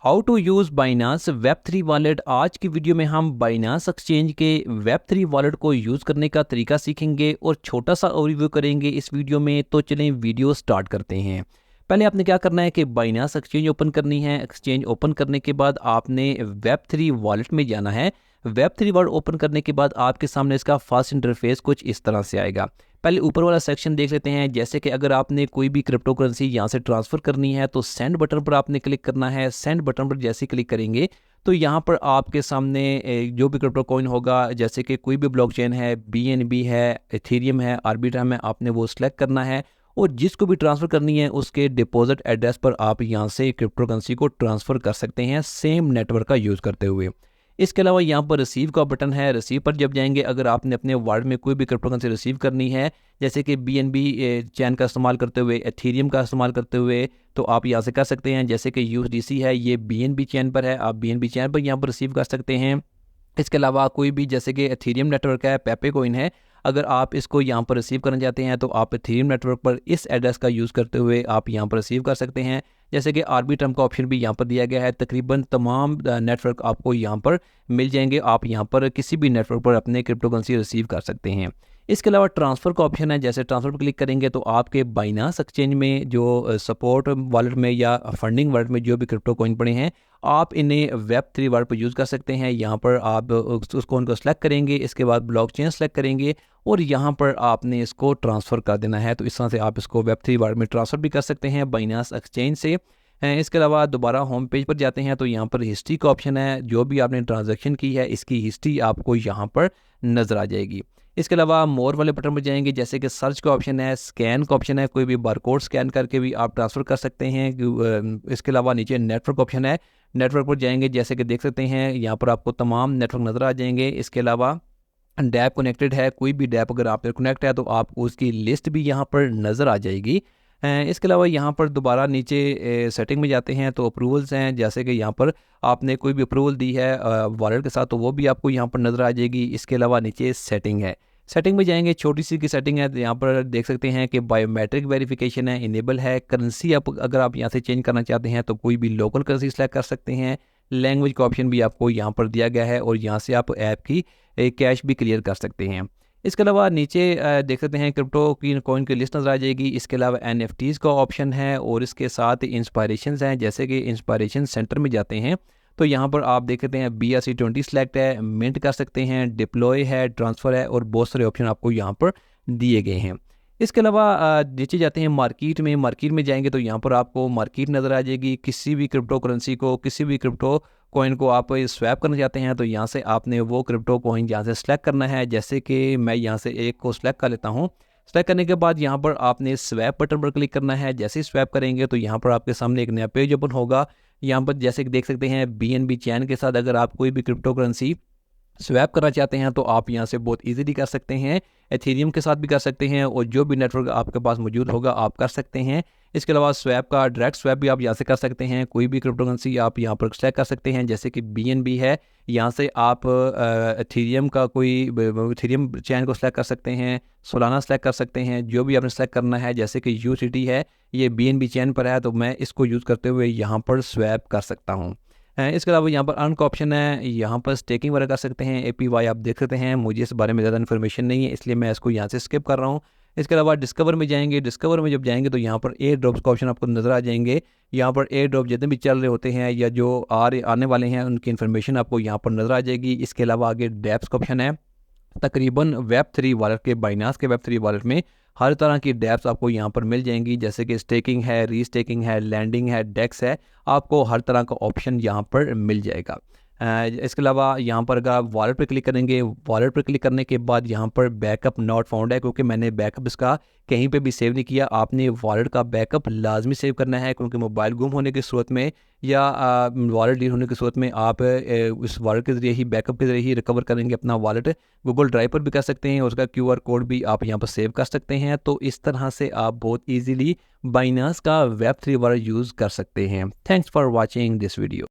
How to use Binance web three wallet. आज की वीडियो में हम बाइनांस एक्सचेंज के वेब थ्री वॉलेट को यूज़ करने का तरीका सीखेंगे और छोटा सा ओवरव्यू करेंगे इस वीडियो में। तो चलें वीडियो स्टार्ट करते हैं। पहले आपने क्या करना है कि बाइनांस एक्सचेंज ओपन करनी है। एक्सचेंज ओपन करने के बाद आपने वेब थ्री वॉलेट में जाना है। वेब थ्री वॉलेट ओपन करने के बाद आपके सामने इसका फर्स्ट इंटरफेस कुछ इस तरह से आएगा। पहले ऊपर वाला सेक्शन देख लेते हैं। जैसे कि अगर आपने कोई भी क्रिप्टो करेंसी यहाँ से ट्रांसफ़र करनी है तो सेंड बटन पर आपने क्लिक करना है। सेंड बटन पर जैसे क्लिक करेंगे तो यहाँ पर आपके सामने जो भी क्रिप्टो कॉइन होगा, जैसे कि कोई भी ब्लॉकचेन है, बीएनबी है, इथेरियम है, आर्बिट्रम है, आपने वो सिलेक्ट करना है और जिसको भी ट्रांसफ़र करनी है उसके डिपॉजिट एड्रेस पर आप यहाँ से क्रिप्टो करेंसी को ट्रांसफ़र कर सकते हैं सेम नेटवर्क का यूज़ करते हुए। इसके अलावा यहाँ पर रिसीव का बटन है। रिसीव पर जब जाएंगे, अगर आपने अपने वॉलेट में कोई भी क्रिप्टो करेंसी रिसीव करनी है, जैसे कि बीएनबी चैन का इस्तेमाल करते हुए, एथेरियम का इस्तेमाल करते हुए, तो आप यहाँ से कर सकते हैं। जैसे कि यूएसडीसी है, ये बीएनबी चैन पर है, आप बीएनबी चैन पर यहाँ पर रिसीव कर सकते हैं। इसके अलावा कोई भी, जैसे कि एथेरियम नेटवर्क है, पेपे कोइन है, अगर आप इसको यहाँ पर रिसीव करना चाहते हैं तो आप एथेरियम नेटवर्क पर इस एड्रेस का यूज़ करते हुए आप यहाँ पर रिसीव कर सकते हैं। जैसे कि आर्बिट्रम का ऑप्शन भी यहाँ पर दिया गया है। तकरीबन तमाम नेटवर्क आपको यहाँ पर मिल जाएंगे। आप यहाँ पर किसी भी नेटवर्क पर अपने क्रिप्टो करेंसी रिसीव कर सकते हैं। इसके अलावा ट्रांसफ़र का ऑप्शन है। जैसे ट्रांसफ़र पर क्लिक करेंगे तो आपके बाइनांस एक्सचेंज में जो सपोर्ट वॉलेट में या फंडिंग वॉलेट में जो भी क्रिप्टो कॉइन पड़े हैं, आप इन्हें वेब थ्री वॉलेट पर यूज़ कर सकते हैं। यहाँ पर आप उस कॉइन को सिलेक्ट करेंगे, इसके बाद ब्लॉकचेन सेलेक्ट करेंगे और यहाँ पर आपने इसको ट्रांसफ़र कर देना है। तो इस तरह से आप इसको वेब थ्री वॉलेट में ट्रांसफ़र भी कर सकते हैं बाइनांस एक्सचेंज से। इसके अलावा दोबारा होम पेज पर जाते हैं तो यहाँ पर हिस्ट्री का ऑप्शन है। जो भी आपने ट्रांजैक्शन की है इसकी हिस्ट्री आपको यहाँ पर नज़र आ जाएगी। इसके अलावा मोर वाले बटन पर जाएंगे, जैसे कि सर्च का ऑप्शन है, स्कैन का ऑप्शन है, कोई भी बारकोड स्कैन करके भी आप ट्रांसफ़र कर सकते हैं। इसके अलावा नीचे नेटवर्क ऑप्शन है। नेटवर्क पर जाएंगे, जैसे कि देख सकते हैं यहाँ पर आपको तमाम नेटवर्क नज़र आ जाएंगे। इसके अलावा डैप कनेक्टेड है, कोई भी डैप अगर आप कनेक्ट है तो आपको उसकी लिस्ट भी यहाँ पर नज़र आ जाएगी। इसके अलावा यहाँ पर दोबारा नीचे सेटिंग में जाते हैं तो अप्रूवल्स हैं। जैसे कि यहाँ पर आपने कोई भी अप्रूवल दी है वॉलेट के साथ तो वो भी आपको यहाँ पर नज़र आ जाएगी। इसके अलावा नीचे सेटिंग है। सेटिंग में जाएंगे, छोटी सी की सेटिंग है। तो यहाँ पर देख सकते हैं कि बायोमेट्रिक वेरिफिकेशन है, इनेबल है। करेंसी आप अगर आप यहाँ से चेंज करना चाहते हैं तो कोई भी लोकल करेंसी सेलेक्ट कर सकते हैं। लैंग्वेज का ऑप्शन भी आपको यहाँ पर दिया गया है और यहाँ से आप ऐप की कैश भी क्लियर कर सकते हैं। इसके अलावा नीचे देख सकते हैं क्रिप्टो की कॉइन की लिस्ट नज़र आ जाएगी। इसके अलावा एनएफटीज़ का ऑप्शन है और इसके साथ इंस्पायरेशंस हैं। जैसे कि इंस्पायरेशन सेंटर में जाते हैं तो यहाँ पर आप देख सकते हैं BRC20 सेलेक्ट है, मिंट कर सकते हैं, डिप्लॉय है, ट्रांसफ़र है और बहुत सारे ऑप्शन आपको यहाँ पर दिए गए हैं। इसके अलावा नीचे जाते हैं मार्केट में। मार्केट में जाएंगे तो यहाँ पर आपको मार्केट नज़र आ जाएगी। किसी भी क्रिप्टो करेंसी को, किसी भी क्रिप्टो कॉइन को आप स्वैप करना चाहते हैं तो यहाँ से आपने वो क्रिप्टो कॉइन यहाँ से सेलेक्ट करना है। जैसे कि मैं यहाँ से एक को सिलेक्ट कर लेता हूँ। सेलेक्ट करने के बाद यहाँ पर आपने स्वैप बटन पर क्लिक करना है। जैसे ही स्वैप करेंगे तो यहाँ पर आपके सामने एक नया पेज ओपन होगा। यहाँ पर जैसे कि देख सकते हैं BNB चैन के साथ अगर आप कोई भी क्रिप्टो करेंसी स्वैप करना चाहते हैं तो आप यहाँ से बहुत इजीली कर सकते हैं। एथेरियम के साथ भी कर सकते हैं और जो भी नेटवर्क आपके पास मौजूद होगा आप कर सकते हैं। इसके अलावा स्वैप का डायरेक्ट स्वैप भी आप यहाँ से कर सकते हैं। कोई भी क्रिप्टो करेंसी आप यहाँ पर सेलेक्ट कर सकते हैं। जैसे कि BNB है, यहाँ से आप एथेरियम का कोई एथेरियम चैन को सेलेक्ट कर सकते हैं, सोलाना सेलेक्ट कर सकते हैं, जो भी आपने सेलेक्ट करना है। जैसे कि USDT है, ये BNB चैन पर है तो मैं इसको यूज़ करते हुए यहाँ पर स्वैप कर सकता हूँ। इसके अलावा यहाँ पर अर्न का ऑप्शन है, यहाँ पर स्टेकिंग वगैरह कर सकते हैं। APY आप देख सकते हैं। मुझे इस बारे में ज़्यादा इन्फॉर्मेशन नहीं है इसलिए मैं इसको यहाँ से स्किप कर रहा हूँ। इसके अलावा डिस्कवर में जाएंगे। डिस्कवर में जब जाएंगे तो यहाँ पर एयर ड्रॉप्स का ऑप्शन आपको नज़र आ जाएंगे। यहाँ पर एयर ड्रॉप जितने भी चल रहे होते हैं या जो आने वाले हैं उनकी इन्फॉर्मेशन आपको यहाँ पर नज़र आ जाएगी। इसके अलावा आगे डैप्स का ऑप्शन है। तकरीबन वेब थ्री वॉलेट के, बाइनांस के वेब थ्री वॉलेट में हर तरह की डैप्स आपको यहाँ पर मिल जाएंगी। जैसे कि स्टेकिंग है, रीस्टेकिंग है, लैंडिंग है, डेक्स है, आपको हर तरह का ऑप्शन यहाँ पर मिल जाएगा। इसके अलावा यहाँ पर अगर आप वॉलेट पर क्लिक करेंगे, वॉलेट पर क्लिक करने के बाद यहाँ पर बैकअप नॉट फाउंड है क्योंकि मैंने बैकअप इसका कहीं पे भी सेव नहीं किया। आपने वॉलेट का बैकअप लाजमी सेव करना है क्योंकि मोबाइल गुम होने की सूरत में या वॉलेट डिलीट होने की सूरत में आप उस वॉलेट के ज़रिए ही, बैकअप के ज़रिए ही रिकवर करेंगे अपना वॉलेट। गूगल ड्राइव पर भी कर सकते हैं, उसका QR कोड भी आप यहाँ पर सेव कर सकते हैं। तो इस तरह से आप बहुत ईजीली बाइनांस का वेब थ्री वॉलेट यूज़ कर सकते हैं। Thanks for watching this video.